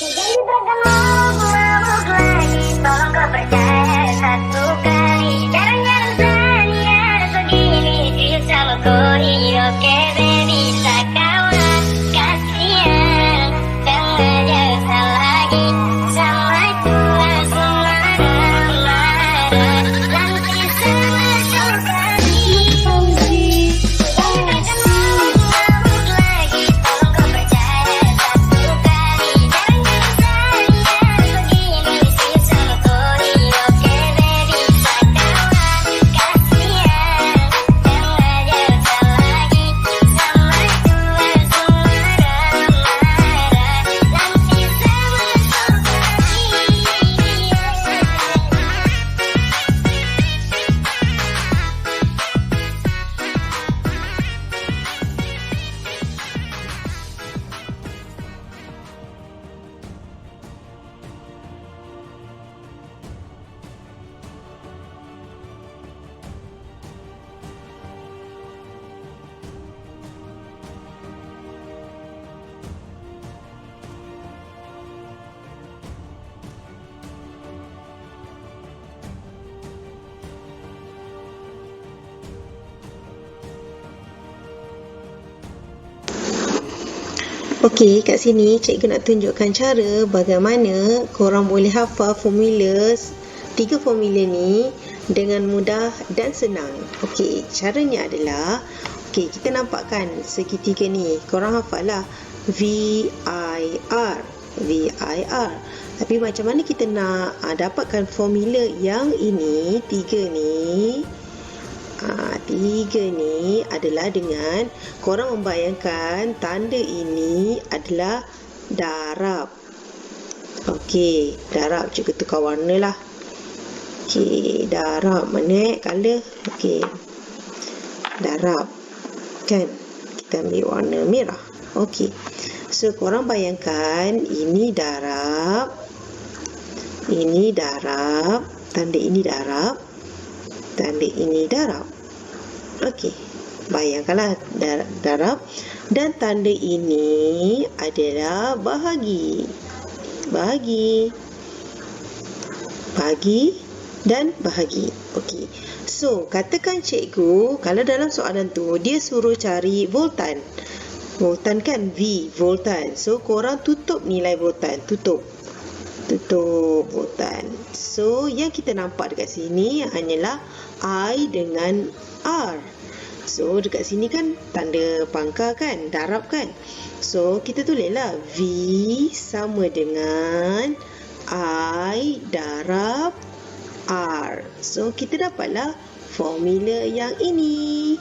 Jangan terkenal mabuk lagi, tolong kau percaya satu kali. Jarang-jarang senior begini, cium sama koi, oke baby sakawan. Kasihan, jangan jauh lagi, sama tua semua marah. Nanti sama sekali. Jangan terkenal mabuk lagi, tolong kau percaya satu kali. Okey, kat sini cikgu nak tunjukkan cara bagaimana korang boleh hafal formula, 3 formula ni dengan mudah dan senang. Okey, caranya adalah, okey, kita nampak kan segitiga ni. Korang hafal lah VIR. VIR. Tapi macam mana kita nak dapatkan formula yang ini, 3 ni? 3 ni adalah dengan korang membayangkan tanda ini adalah darab. Okey, darab. Cikgu tukar warna lah. Okey, darab. Mana color? Okey, darab. Kan? Kita ambil warna merah. Okey. So, korang bayangkan ini darab. Ini darab. Tanda ini darab. Tanda ini darab. Okey, bayangkanlah darab dan tanda ini adalah bahagi. Bahagi dan bahagi. Okey. So, katakan cikgu kalau dalam soalan tu dia suruh cari voltan. Voltan kan V, voltan. So, korang tutup nilai voltan, tutup voltan. So, yang kita nampak dekat sini hanyalah I dengan R. So, dekat sini kan tanda pangkal kan, darab kan. So, kita tulislah V sama dengan I darab R. So, kita dapatlah formula yang ini.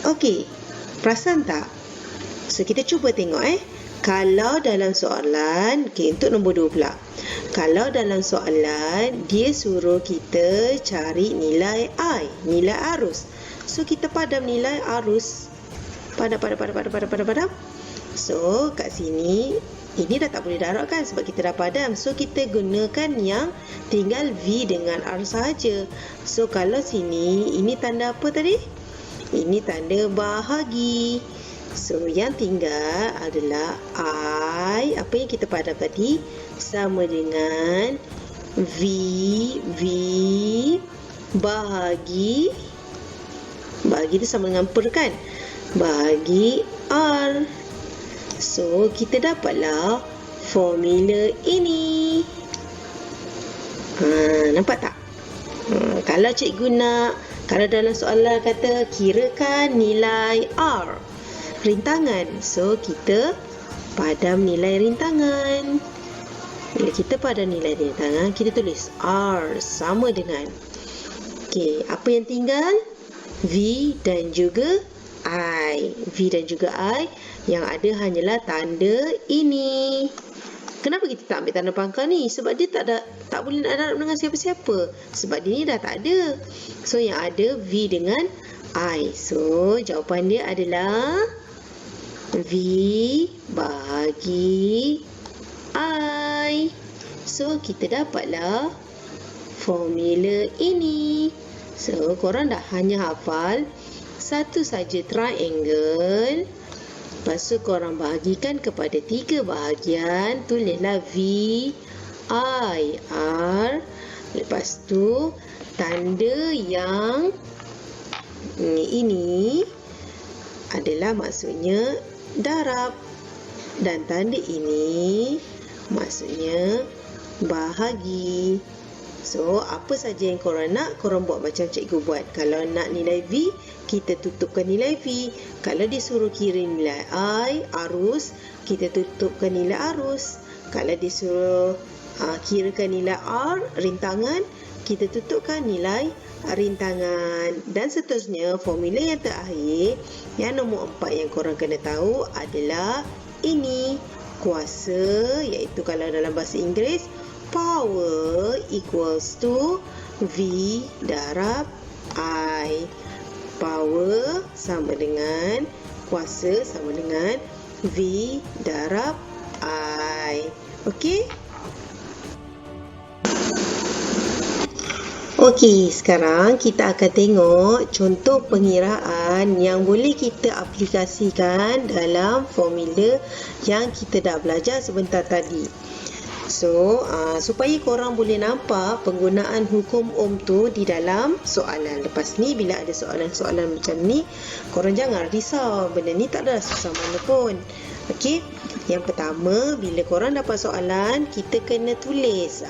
Okey, perasan tak? So, kita cuba tengok Kalau dalam soalan, untuk nombor 2 pula. Kalau dalam soalan, dia suruh kita cari nilai I, nilai arus. So, kita padam nilai arus. Padam. So, kat sini, ini dah tak boleh darab kan sebab kita dah padam. So, kita gunakan yang tinggal V dengan R sahaja. So, kalau sini, ini tanda apa tadi? Ini tanda bahagi. So, yang tinggal adalah I, apa yang kita padam tadi, sama dengan V bahagi itu sama dengan per kan, bahagi R. So, kita dapatlah formula ini. Nampak tak? Kalau cikgu nak, kalau dalam soalan kata kirakan nilai R, rintangan. So, kita padam nilai rintangan. Bila kita padam nilai rintangan, kita tulis R sama dengan. Okey, apa yang tinggal? V dan juga I. V dan juga I. Yang ada hanyalah tanda ini. Kenapa kita tak ambil tanda pangkal ni? Sebab dia tak boleh nak darab dengan siapa-siapa. Sebab dia ni dah tak ada. So, yang ada V dengan I. So, jawapan dia adalah V bahagi I. So, kita dapatlah formula ini. So, korang dah hanya hafal satu saja triangle. Lepas tu korang bahagikan kepada 3 bahagian. Tulislah V, I, R. Lepas tu tanda yang ini adalah maksudnya darab. Dan tanda ini maksudnya bahagi. So, apa saja yang korang nak, korang buat macam cikgu buat. Kalau nak nilai V, kita tutupkan nilai V. Kalau disuruh kira nilai I, arus, kita tutupkan nilai arus. Kalau disuruh kirakan nilai R, rintangan, kita tutupkan nilai rintangan. Dan seterusnya, formula yang terakhir, yang nombor 4 yang korang kena tahu adalah ini. Kuasa, iaitu kalau dalam bahasa Inggeris, power equals to V darab I. Power sama dengan, kuasa sama dengan V darab I. Okey? Okey, sekarang kita akan tengok contoh pengiraan yang boleh kita aplikasikan dalam formula yang kita dah belajar sebentar tadi. So, supaya korang boleh nampak penggunaan hukum Ohm tu di dalam soalan. Lepas ni, bila ada soalan-soalan macam ni, korang jangan risau. Benda ni tak ada susah mana pun. Okey, yang pertama, bila korang dapat soalan, kita kena tulis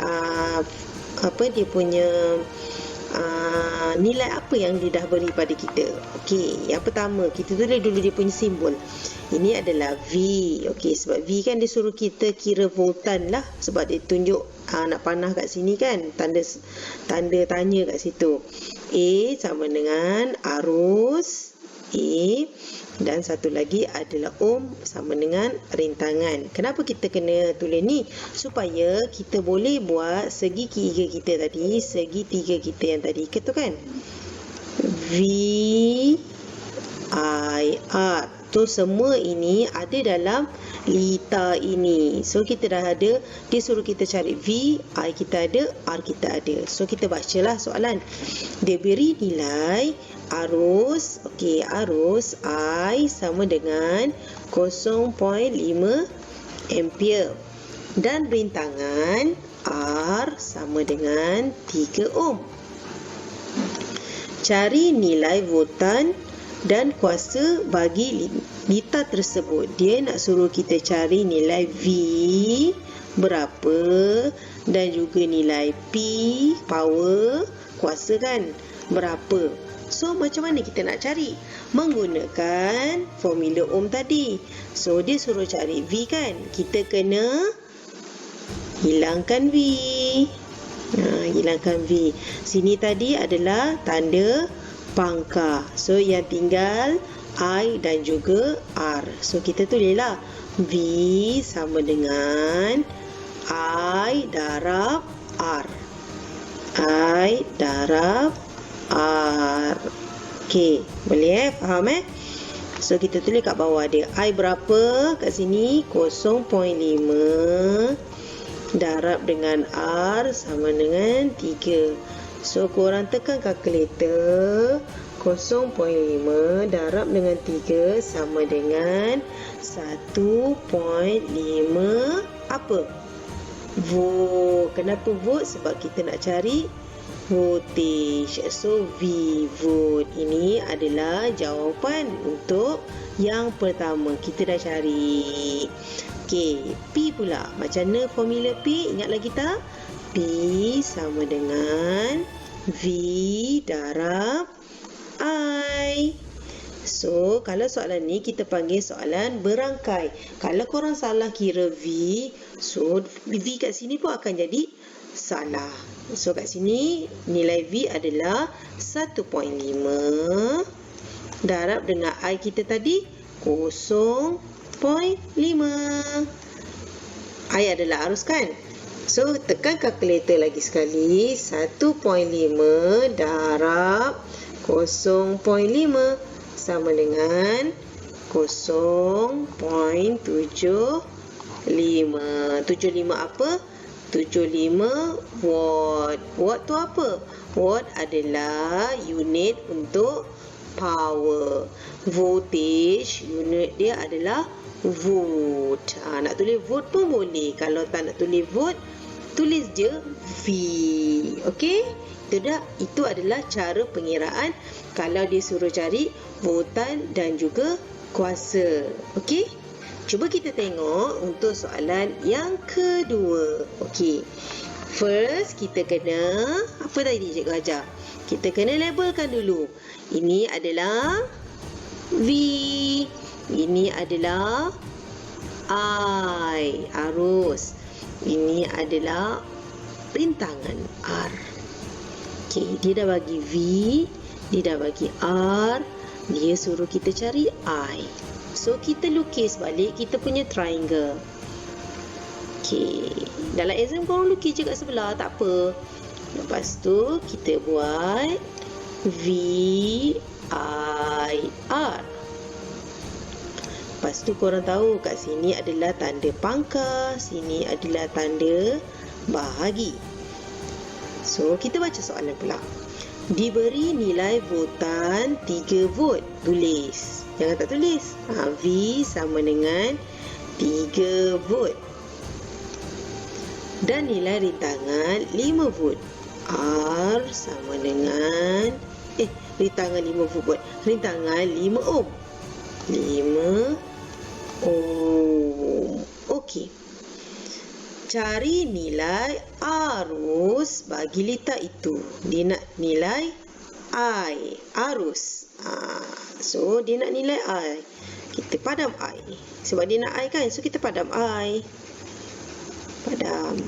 apa dia punya nilai apa yang dia dah beri pada kita. Okey, yang pertama, kita tulis dulu dia punya simbol. Ini adalah V. Okey, sebab V kan dia suruh kita kira voltan lah. Sebab dia tunjuk nak panah kat sini kan. Tanda tanya kat situ. A sama dengan arus A. Dan satu lagi adalah ohm sama dengan rintangan. Kenapa kita kena tulis ni? Supaya kita boleh buat segi tiga kita tadi. Segi tiga kita yang tadi tu kan. V, I, R. So, semua ini ada dalam lita ini. So, kita dah ada. Dia suruh kita cari V, I kita ada, R kita ada. So, kita bacalah soalan. Dia beri nilai arus. Okey, arus I sama dengan 0.5 ampere. Dan rintangan R sama dengan 3 ohm. Cari nilai voltan dan kuasa bagi lita tersebut. Dia nak suruh kita cari nilai V berapa dan juga nilai P, power, kuasa kan, berapa. So, macam mana kita nak cari? Menggunakan formula Ohm tadi. So, dia suruh cari V kan. Kita kena hilangkan V. Hilangkan V. Sini tadi adalah tanda pangkah. So, yang tinggal I dan juga R. So, kita tulislah V sama dengan I darab R. I darab R. Okey, boleh faham So, kita tulis kat bawah dia. I berapa kat sini? 0.5 darab dengan R sama dengan 3. So, korang tekan kalkulator. 0.5 darab dengan 3 sama dengan 1.5 apa? Volt. Kenapa volt? Sebab kita nak cari voltage. So, V volt. Ini adalah jawapan untuk yang pertama. Kita dah cari. Okey, P pula. Macam mana formula P? Ingat lagi tak? P sama dengan V darab I. So, kalau soalan ni kita panggil soalan berangkai. Kalau korang salah kira V, so V kat sini pun akan jadi salah. So, kat sini nilai V adalah 1.5 darab dengan I kita tadi 0.5. I adalah arus kan? So, tekan kalkulator lagi sekali. 1.5 darab 0.5 sama dengan 0.75. 75 apa? 75 watt. Watt tu apa? Watt adalah unit untuk power. Voltage, unit dia adalah volt. Nak tulis volt pun boleh. Kalau tak nak tulis volt, tulis je V. Okey? Itu adalah cara pengiraan kalau dia suruh cari voltan dan juga kuasa. Okey? Cuba kita tengok untuk soalan yang kedua. Okey. First, kita kena, apa tadi cikgu ajar? Kita kena labelkan dulu. Ini adalah V. Ini adalah I, arus. Ini adalah rintangan R. Okey, dia dah bagi V, dia dah bagi R, dia suruh kita cari I. So, kita lukis balik kita punya triangle. Okey, dalam exam korang lukis je kat sebelah, tak apa. Lepas tu, kita buat V, I, R. Lepas tu korang tahu kat sini adalah tanda pangkas, sini adalah tanda bahagi. So, kita baca soalan pula. Diberi nilai voltan 3 volt. Tulis. Jangan tak tulis. V sama dengan 3 volt. Dan nilai rintangan 5 volt. R sama dengan rintangan 5 volt. Rintangan 5 ohm. 5 ohm. Okey. Cari nilai arus bagi litar itu. Dia nak nilai I, arus. So, dia nak nilai I. Kita padam I. Sebab dia nak I kan? So, kita padam I. Padam.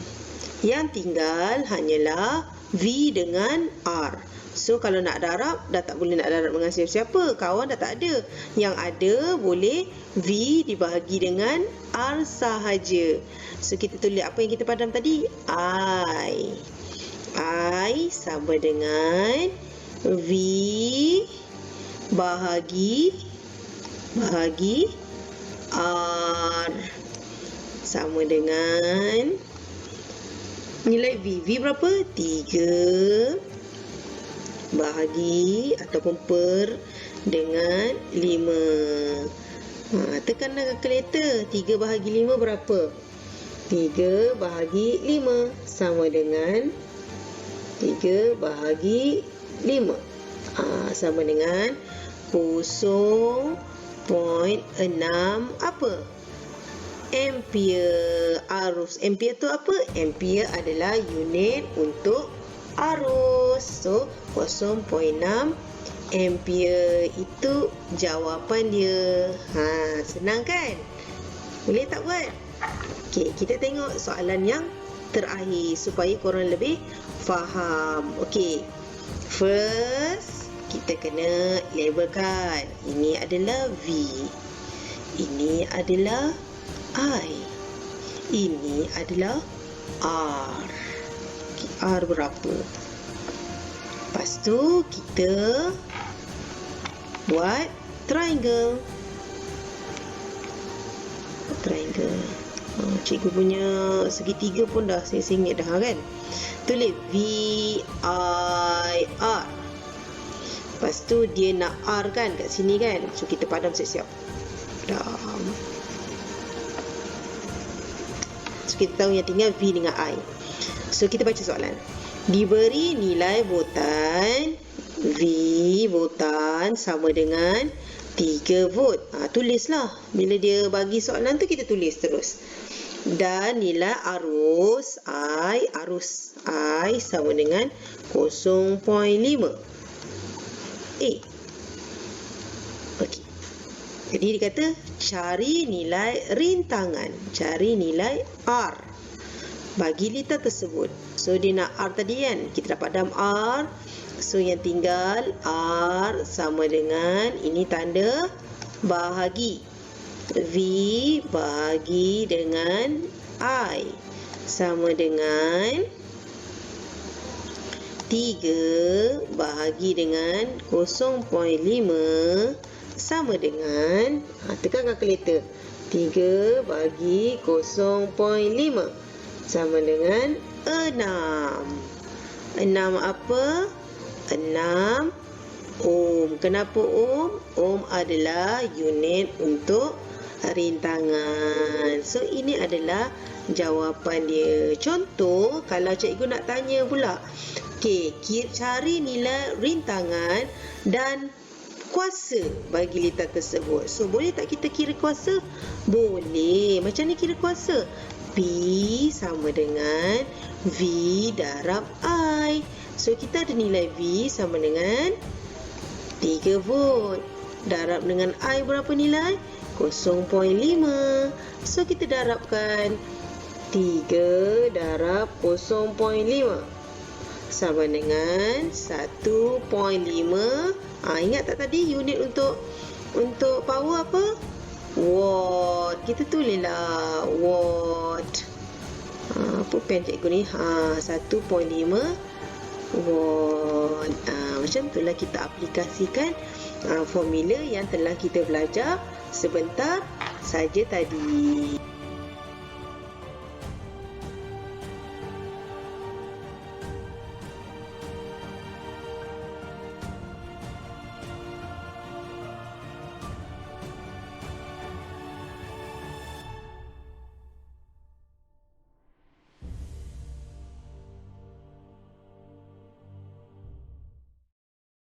Yang tinggal hanyalah V dengan R. So, kalau nak darab, dah tak boleh nak darab dengan siapa-siapa. Kawan dah tak ada. Yang ada boleh V dibahagi dengan R sahaja. So, kita tulis apa yang kita padam tadi? I. I sama dengan V bahagi R sama dengan nilai V. V berapa? 3 bahagi ataupun per dengan 5. Tekanlah kalkulator. 3 bahagi 5 berapa? 3 bahagi 5 sama dengan 3 bahagi 5. Sama dengan 0.6 apa? Ampere. Arus. Ampere tu apa? Ampere adalah unit untuk arus. So, 0.6 ampere itu jawapan dia. Senang kan? Boleh tak buat? Okey, kita tengok soalan yang terakhir supaya korang lebih faham. Okey. First, kita kena labelkan. Ini adalah V. Ini adalah I. Ini adalah R. Okay, R berapa? Lepas tu, kita buat triangle. Triangle. Cikgu punya segitiga pun dah saya singit dah kan. Tulis V, I, R. Lepas tu dia nak R kan kat sini kan. So kita padam siap-siap. Padam. So kita tahu yang tinggal V dengan I. So kita baca soalan. Diberi nilai voltan V, voltan sama dengan 3 volt. Tulislah. Bila dia bagi soalan tu kita tulis terus. Dan nilai arus I sama dengan 0.5. Okey. Jadi dia kata cari nilai rintangan, cari nilai R bagi litar tersebut. So dia nak R tadi kan, kita dah padam R. So yang tinggal R sama dengan, ini tanda bahagi, V bahagi dengan I sama dengan 3 bahagi dengan 0.5 sama dengan, tekan kalkulator, 3 bahagi 0.5 sama dengan 6. 6 apa? 6 Ohm. Kenapa ohm? Ohm adalah unit untuk rintangan. So, ini adalah jawapan dia. Contoh, kalau cikgu nak tanya pula, okey, cari nilai rintangan dan kuasa bagi lintang tersebut. So, boleh tak kita kira kuasa? Boleh. Macam ni kira kuasa? P sama dengan V darab I. So, kita ada nilai V sama dengan 3 volt. Darab dengan I berapa nilai? 0.5. So, kita darabkan 3 darab 0.5 sama dengan 1.5. Ingat tak tadi unit untuk power apa? Watt. Kita tulislah watt. Apa pen cikgu ni? 1.5 watt. Macam itulah kita aplikasikan formula yang telah kita belajar sebentar saja tadi.